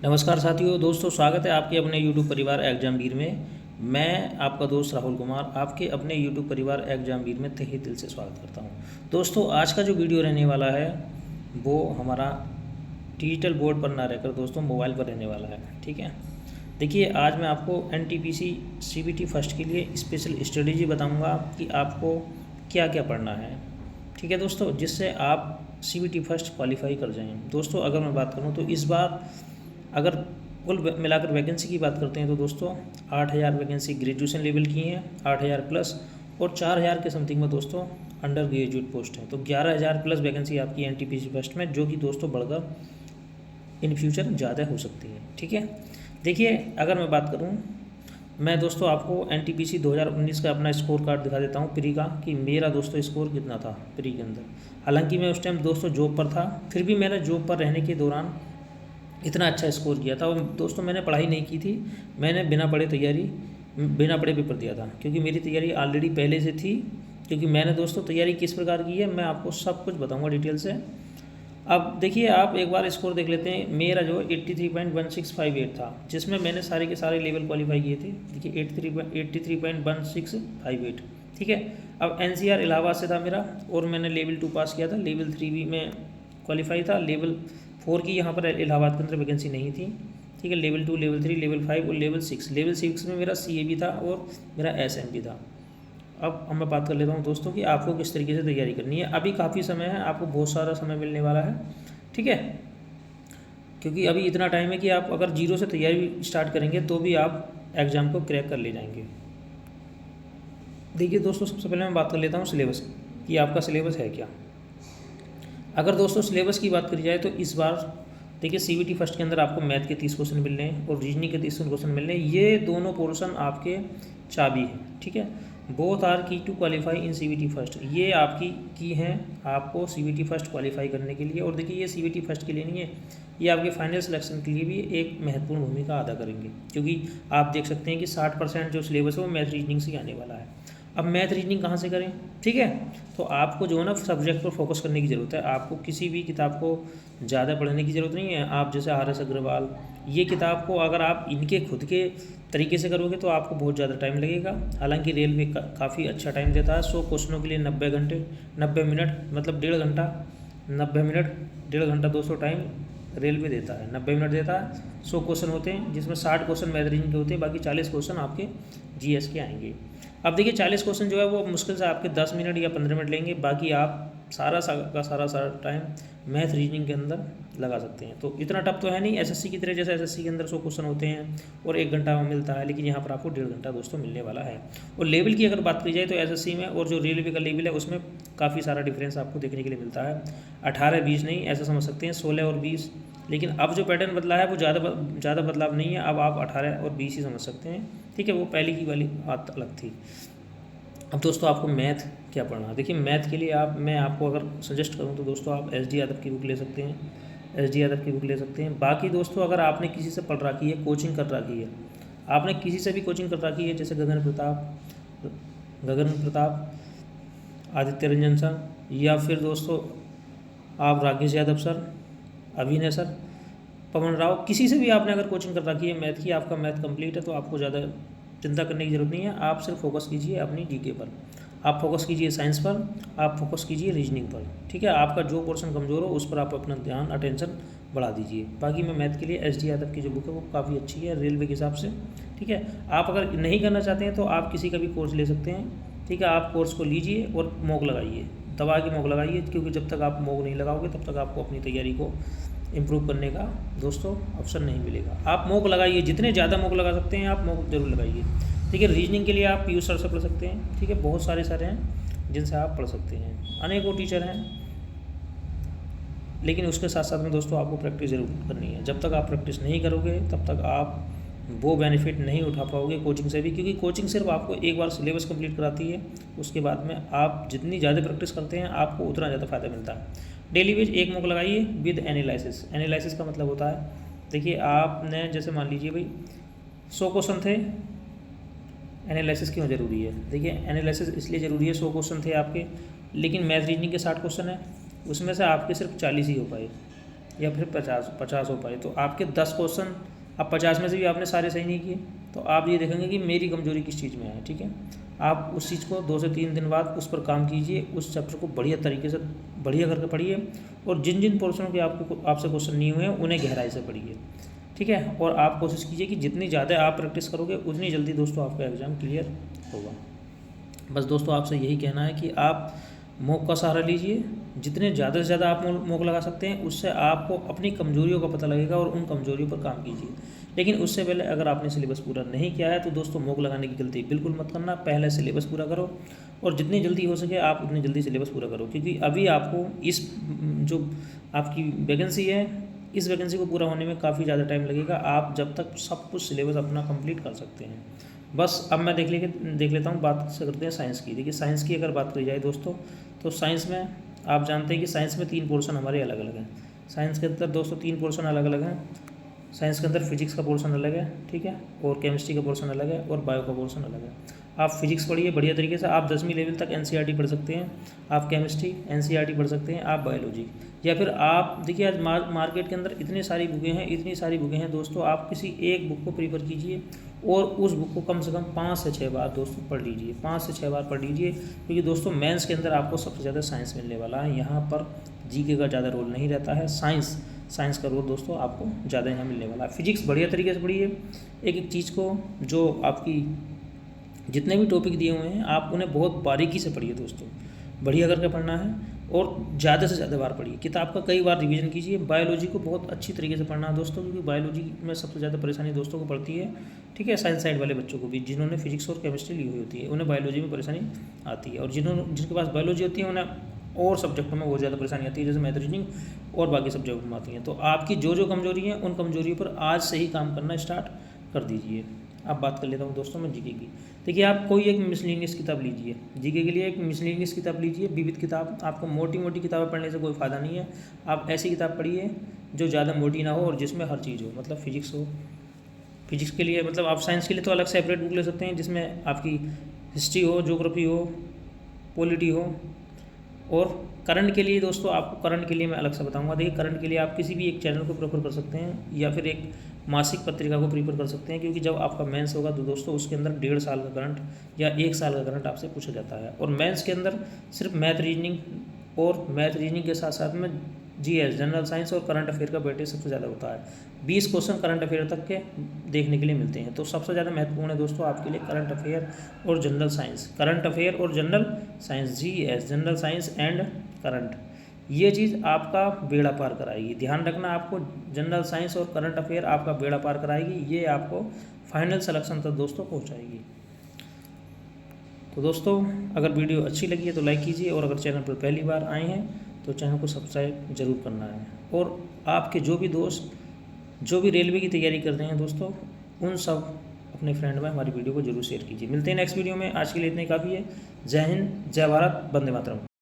नमस्कार साथियों, दोस्तों स्वागत है आपके अपने YouTube परिवार एग्जामवीर में। मैं आपका दोस्त राहुल कुमार आपके अपने YouTube परिवार एग्जामवीर में तहे दिल से स्वागत करता हूं। दोस्तों आज का जो वीडियो रहने वाला है वो हमारा डिजिटल बोर्ड पर ना रहकर दोस्तों मोबाइल पर रहने वाला है। ठीक है, देखिए आज मैं आपको NTPC CBT फर्स्ट के लिए स्पेशल स्ट्रेटेजी बताऊँगा कि आपको क्या क्या पढ़ना है। ठीक है दोस्तों, जिससे आप CBT फर्स्ट क्वालिफाई कर जाएँ। दोस्तों अगर मैं बात करूँ तो इस बार अगर कुल मिलाकर वैकेंसी की बात करते हैं तो दोस्तों 8,000 वैकेंसी ग्रेजुएशन लेवल की हैं, 8,000 प्लस, और 4,000 के समथिंग में दोस्तों अंडर ग्रेजुएट पोस्ट हैं। तो 11,000 प्लस वैकेंसी आपकी NTPC फर्स्ट में, जो कि दोस्तों बढ़कर इन फ्यूचर ज़्यादा हो सकती है। ठीक है, देखिए अगर मैं बात करूँ, मैं दोस्तों आपको NTPC 2019 का अपना स्कोर कार्ड दिखा देता हूँ प्री का, कि मेरा दोस्तों स्कोर कितना था प्री के अंदर। हालांकि मैं उस टाइम दोस्तों जॉब पर था, फिर भी मैंने जॉब पर रहने के दौरान इतना अच्छा स्कोर किया था। और दोस्तों मैंने पढ़ाई नहीं की थी, मैंने बिना पढ़े पेपर दिया था, क्योंकि मेरी तैयारी ऑलरेडी पहले से थी। क्योंकि मैंने दोस्तों तैयारी किस प्रकार की है मैं आपको सब कुछ बताऊंगा डिटेल से। अब देखिए आप एक बार स्कोर देख लेते हैं। मेरा जो 83.1658 था, जिसमें मैंने सारे के सारे लेवल क्वालिफाई किए थे। देखिए 83.1658। ठीक है, अब NCR इलाहाबाद से था मेरा, और मैंने लेवल 2 पास किया था। लेवल 3 भी में क्वालिफाई था। लेवल 4 की यहाँ पर इलाहाबाद के अंदर वैकेंसी नहीं थी। ठीक है, लेवल 2, लेवल 3, लेवल 5 और लेवल 6। लेवल 6 में मेरा CA भी था और मेरा SM भी था। अब मैं बात कर लेता हूँ दोस्तों कि आपको किस तरीके से तैयारी करनी है। अभी काफ़ी समय है, आपको बहुत सारा समय मिलने वाला है। ठीक है, क्योंकि अभी इतना टाइम है कि आप अगर जीरो से तैयारी स्टार्ट करेंगे तो भी आप एग्ज़ाम को क्रैक कर ले जाएंगे। देखिए दोस्तों, सबसे पहले मैं बात कर लेता हूँ सिलेबस कि आपका सिलेबस है क्या। अगर दोस्तों सिलेबस की बात करी जाए तो इस बार देखिए CBT फर्स्ट के अंदर आपको मैथ के 30 क्वेश्चन मिल रहे हैं और रीजनिंग के 30 क्वेश्चन मिल रहे हैं। ये दोनों पोर्शन आपके चाबी है। ठीक है, both are key to qualify in CBT first. ये आपकी की हैं आपको CBT फर्स्ट क्वालिफाई करने के लिए। और देखिए ये CBT फर्स्ट के लिए नहीं है, ये आपके फाइनल सिलेक्शन के लिए भी एक महत्वपूर्ण भूमिका अदा करेंगे। क्योंकि आप देख सकते हैं कि 60% जो सिलेबस है वो मैथ रीजनिंग से आने वाला है। अब मैथ रीजनिंग कहाँ से करें? ठीक है, तो आपको जो है ना सब्जेक्ट पर फोकस करने की ज़रूरत है। आपको किसी भी किताब को ज़्यादा पढ़ने की ज़रूरत नहीं है। आप जैसे RS अग्रवाल, ये किताब को अगर आप इनके खुद के तरीके से करोगे तो आपको बहुत ज़्यादा टाइम लगेगा। हालांकि रेलवे काफ़ी अच्छा टाइम देता है। 100 क्वेश्चनों के लिए 90 मिनट, मतलब 1.5 घंटा, 90 मिनट 1.5 घंटा दोस्तों टाइम रेलवे देता है। 90 मिनट देता है। 100 क्वेश्चन होते हैं, जिसमें 60 क्वेश्चन मैथ रीजनिंग के होते हैं, बाकी 40 क्वेश्चन आपके GS के आएंगे। अब देखिए 40 क्वेश्चन जो है वो मुश्किल से आपके 10 मिनट या 15 मिनट लेंगे। बाकी आप सारा टाइम मैथ रीजनिंग के अंदर लगा सकते हैं। तो इतना टफ तो है नहीं SSC की तरह। जैसे SSC के अंदर 100 क्वेश्चन होते हैं और 1 घंटा मिलता है, लेकिन यहाँ पर आपको 1.5 घंटा दोस्तों मिलने वाला है। और लेवल की अगर बात की जाए तो SSC में और जो रेलवे का लेवल है उसमें काफ़ी सारा डिफरेंस आपको देखने के लिए मिलता है। 18-20 नहीं, ऐसा समझ सकते हैं 16 और 20। लेकिन अब जो पैटर्न बदला है वो ज़्यादा बदलाव नहीं है। अब आप 18 और 20 ही समझ सकते हैं। ठीक है, वो पहले की वाली बात अलग थी। अब दोस्तों आपको मैथ क्या पढ़ना है? देखिए मैथ के लिए मैं आपको अगर सजेस्ट करूं तो दोस्तों आप SD यादव की बुक ले सकते हैं। SD यादव की बुक ले सकते हैं। बाकी दोस्तों अगर आपने किसी से पढ़ रखी है, कोचिंग कर रखी है, आपने किसी से भी कोचिंग कर रखी है, जैसे गगन प्रताप, आदित्य रंजन सर, या फिर दोस्तों आप राकेश यादव सर, अभिनय सर, पवन राव, किसी से भी आपने अगर कोचिंग कर रखी है मैथ की, आपका मैथ कंप्लीट है, तो आपको ज़्यादा चिंता करने की ज़रूरत नहीं है। आप सिर्फ फोकस कीजिए अपनी GK पर, आप फोकस कीजिए साइंस पर, आप फोकस कीजिए रीजनिंग पर। ठीक है, आपका जो पोर्शन कमज़ोर हो उस पर आप अपना ध्यान अटेंशन बढ़ा दीजिए। बाकी मैं मैथ के लिए SD यादव की जो बुक है वो काफ़ी अच्छी है रेलवे के हिसाब से। ठीक है, आप अगर नहीं करना चाहते हैं तो आप किसी का भी कोर्स ले सकते हैं। ठीक है, आप कोर्स को लीजिए और मॉक लगाइए, दबा के मॉक लगाइए, क्योंकि जब तक आप मॉक नहीं लगाओगे तब तक आपको अपनी तैयारी को इम्प्रूव करने का दोस्तों अवसर नहीं मिलेगा। आप मॉक लगाइए, जितने ज़्यादा मॉक लगा सकते हैं आप मॉक जरूर लगाइए। ठीक है, रीजनिंग के लिए आप पीयूष सर से पढ़ सकते हैं। ठीक है, बहुत सारे हैं जिनसे आप पढ़ सकते हैं, अनेकों टीचर हैं। लेकिन उसके साथ साथ में दोस्तों आपको प्रैक्टिस जरूर करनी है। जब तक आप प्रैक्टिस नहीं करोगे तब तक आप वो बेनिफिट नहीं उठा पाओगे कोचिंग से भी, क्योंकि कोचिंग सिर्फ आपको एक बार सिलेबस कंप्लीट कराती है। उसके बाद में आप जितनी ज़्यादा प्रैक्टिस करते हैं आपको उतना ज़्यादा फ़ायदा मिलता है। डेली वेज एक मॉक लगाइए विद एनालिसिस। एनालिसिस का मतलब होता है, देखिए आपने जैसे मान लीजिए भाई 100 क्वेश्चन थे, एनालिसिस क्यों ज़रूरी है? देखिए एनालिसिस इसलिए ज़रूरी है, 100 क्वेश्चन थे आपके, लेकिन मैथ रीजनिंग के 60 क्वेश्चन है, उसमें से आपके सिर्फ 40 ही हो पाए। या फिर 50 हो पाए। तो आपके 10 क्वेश्चन, अब 50 में से भी आपने सारे सही नहीं किए, तो आप ये देखेंगे कि मेरी कमजोरी किस चीज़ में है। ठीक है, आप उस चीज़ को 2 से 3 दिन बाद उस पर काम कीजिए, उस चैप्टर को बढ़िया तरीके से बढ़िया करके पढ़िए, और जिन जिन पोर्शनों के आपसे क्वेश्चन नहीं हुए हैं उन्हें गहराई से पढ़िए। ठीक है, और आप कोशिश कीजिए कि जितनी ज़्यादा आप प्रैक्टिस करोगे उतनी जल्दी दोस्तों आपका एग्ज़ाम क्लियर होगा। बस दोस्तों आपसे यही कहना है कि आप मॉक का सहारा लीजिए, जितने ज़्यादा से ज़्यादा आप मॉक लगा सकते हैं, उससे आपको अपनी कमजोरियों का पता लगेगा और उन कमजोरियों पर काम कीजिए। लेकिन उससे पहले अगर आपने सिलेबस पूरा नहीं किया है तो दोस्तों मॉक लगाने की गलती बिल्कुल मत करना, पहले सिलेबस पूरा करो, और जितनी जल्दी हो सके आप उतनी जल्दी सिलेबस पूरा करो, क्योंकि अभी आपको इस जो आपकी वैकेंसी है, इस वैकेंसी को पूरा होने में काफ़ी ज़्यादा टाइम लगेगा, आप जब तक सब कुछ सिलेबस अपना कंप्लीट कर सकते हैं। बस अब मैं देख लेता हूँ, बात से करते हैं साइंस की। देखिए साइंस की अगर बात करी जाए दोस्तों, तो साइंस में आप जानते हैं कि साइंस में 3 पोर्शन हमारे अलग अलग हैं। साइंस के अंदर दोस्तों 3 पोर्शन अलग अलग हैं। साइंस के अंदर फिजिक्स का पोर्शन अलग है, ठीक है, और केमिस्ट्री का पोर्शन अलग है, और बायो का पोर्शन अलग है। आप फिजिक्स पढ़िए बढ़िया तरीके से, आप 10वीं लेवल तक एनसीईआरटी पढ़ सकते हैं, आप केमिस्ट्री एनसीईआरटी पढ़ सकते हैं, आप बायोलॉजी, या फिर आप देखिए आज मार्केट के अंदर इतनी सारी बुकें हैं दोस्तों, आप किसी एक बुक को प्रीफर कीजिए और उस बुक को कम से कम 5 से 6 बार दोस्तों पढ़ लीजिए, 5 से 6 बार पढ़ लीजिए, क्योंकि दोस्तों मेंस के अंदर आपको सबसे ज़्यादा साइंस मिलने वाला है। यहाँ पर जीके का ज़्यादा रोल नहीं रहता है, साइंस का रोल दोस्तों आपको ज़्यादा यहाँ मिलने वाला है। फिजिक्स बढ़िया तरीके से पढ़िए, एक एक चीज़ को, जो आपकी जितने भी टॉपिक दिए हुए हैं आप उन्हें बहुत बारीकी से पढ़िए दोस्तों, बढ़िया करके पढ़ना है, और ज़्यादा से ज़्यादा बार पढ़िए, किताब का कई बार रिवीजन कीजिए। बायोलॉजी को बहुत अच्छी तरीके से पढ़ना है दोस्तों, क्योंकि बायोलॉजी में सबसे ज़्यादा परेशानी दोस्तों को पड़ती है। ठीक है, साइंस साइड वाले बच्चों को भी, जिन्होंने फिजिक्स और केमिस्ट्री ली हुई होती है, उन्हें बायोलॉजी में परेशानी आती है, और जिनके पास बायोलॉजी होती है उन्हें और सब्जेक्टों में बहुत ज़्यादा परेशानी आती है, जैसे मैथ, रीजनिंग और बाकी सब्जेक्ट में आती हैं। तो आपकी जो कमजोरी है उन कमजोरियों पर आज से ही काम करना स्टार्ट कर दीजिए। अब बात कर लेता हूँ दोस्तों मैं जीके की। देखिए आप कोई एक मिसलेनियस किताब लीजिए, जीके के लिए एक मिसलेनियस किताब लीजिए, विविध किताब। आपको मोटी मोटी किताबें पढ़ने से कोई फ़ायदा नहीं है, आप ऐसी किताब पढ़िए जो ज़्यादा मोटी ना हो और जिसमें हर चीज़ हो, मतलब फिजिक्स हो, फिजिक्स के लिए, मतलब आप साइंस के लिए तो अलग सेपरेट बुक ले सकते हैं, जिसमें आपकी हिस्ट्री हो, ज्योग्राफी हो, पॉलिटी हो, और करंट के लिए दोस्तों आपको करंट के लिए मैं अलग से बताऊंगा। देखिए करंट के लिए आप किसी भी एक चैनल को प्रेफर कर सकते हैं, या फिर एक मासिक पत्रिका को प्रीफर कर सकते हैं, क्योंकि जब आपका मेंस होगा तो दोस्तों उसके अंदर 1.5 साल का करंट या 1 साल का करंट आपसे पूछा जाता है। और मेंस के अंदर सिर्फ मैथ रीजनिंग के साथ साथ में जीएस, जनरल साइंस और करंट अफेयर का वेटेज सबसे ज़्यादा होता है। 20 क्वेश्चन करंट अफेयर तक के देखने के लिए मिलते हैं। तो सबसे ज़्यादा महत्वपूर्ण है दोस्तों आपके लिए करंट अफेयर और जनरल साइंस, करंट अफेयर और general science, GS, general science and current. ये चीज़ आपका बेड़ा पार कराएगी, ध्यान रखना, आपको जनरल साइंस और करंट अफेयर आपका बेड़ा पार कराएगी, ये आपको फाइनल सिलेक्शन तक दोस्तों पहुंचाएगी। तो दोस्तों अगर वीडियो अच्छी लगी है तो लाइक कीजिए, और अगर चैनल पर पहली बार आए हैं तो चैनल को सब्सक्राइब जरूर करना है। और आपके जो भी दोस्त जो भी रेलवे की तैयारी कर रहे हैं दोस्तों, उन सब अपने फ्रेंड में हमारी वीडियो को जरूर शेयर कीजिए। मिलते हैं नेक्स्ट वीडियो में, आज के लिए इतने काफ़ी है। जय हिंद, जय भारत, वंदे मातरम।